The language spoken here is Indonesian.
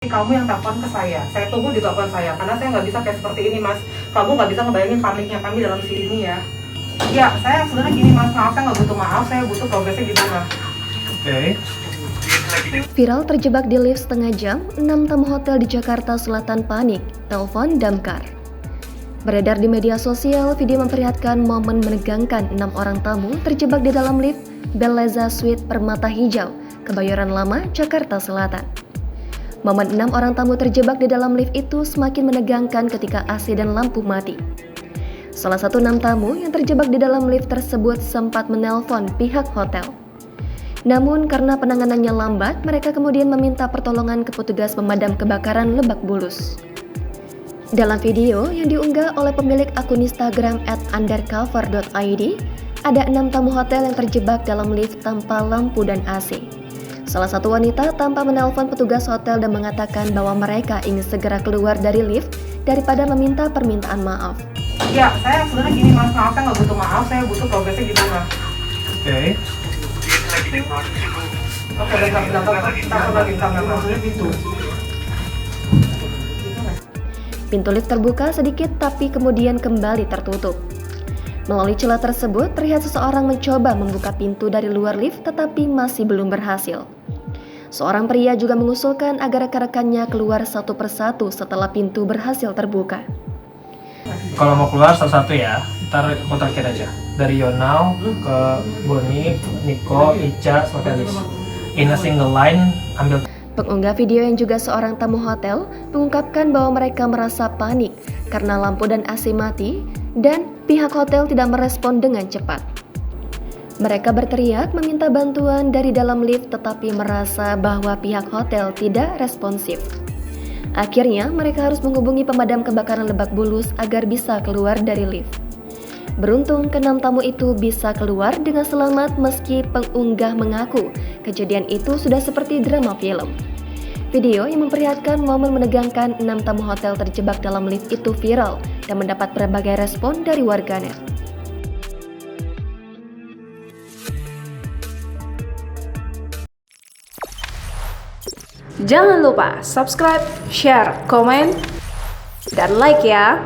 Kamu yang telepon ke saya tunggu di telepon saya, karena saya nggak bisa kayak seperti ini mas. Kamu nggak bisa ngebayangin paniknya kami dalam sini ya. Ya, saya sebenarnya gini mas, maaf saya nggak butuh maaf, saya butuh progresnya gimana. Oke. Viral terjebak di lift setengah jam, 6 tamu hotel di Jakarta Selatan panik, telepon damkar. Beredar di media sosial, video memperlihatkan momen menegangkan 6 orang tamu terjebak di dalam lift Belleza Suite Permata Hijau, Kebayoran Lama, Jakarta Selatan. Momen 6 orang tamu terjebak di dalam lift itu semakin menegangkan ketika AC dan lampu mati. Salah satu 6 tamu yang terjebak di dalam lift tersebut sempat menelpon pihak hotel. Namun karena penanganannya lambat, mereka kemudian meminta pertolongan ke petugas pemadam kebakaran Lebak Bulus. Dalam video yang diunggah oleh pemilik akun Instagram @undercover.id, ada 6 tamu hotel yang terjebak dalam lift tanpa lampu dan AC. Salah satu wanita tampak menelpon petugas hotel dan mengatakan bahwa mereka ingin segera keluar dari lift daripada meminta permintaan maaf. Ya, saya sebenarnya gini mas, maaf saya nggak butuh maaf, saya butuh progresnya gimana. Oke. Oke, bentar. Pintu lift terbuka sedikit tapi kemudian kembali tertutup. Melalui celah tersebut, terlihat seseorang mencoba membuka pintu dari luar lift tetapi masih belum berhasil. Seorang pria juga mengusulkan agar rekan-rekannya keluar satu persatu setelah pintu berhasil terbuka. Kalau mau keluar satu-satu ya, ntar aku terakhir aja. Dari Yonau ke Boni, Niko, Ica, sampai Alis. In a single line, ambil. Pengunggah video yang juga seorang tamu hotel mengungkapkan bahwa mereka merasa panik karena lampu dan AC mati dan pihak hotel tidak merespon dengan cepat. Mereka berteriak meminta bantuan dari dalam lift tetapi merasa bahwa pihak hotel tidak responsif. Akhirnya mereka harus menghubungi pemadam kebakaran Lebak Bulus agar bisa keluar dari lift. Beruntung ke-6 tamu itu bisa keluar dengan selamat meski pengunggah mengaku kejadian itu sudah seperti drama film. Video yang memperlihatkan momen menegangkan 6 tamu hotel terjebak dalam lift itu viral dan mendapat berbagai respon dari warganet. Jangan lupa subscribe, share, komen, dan like ya!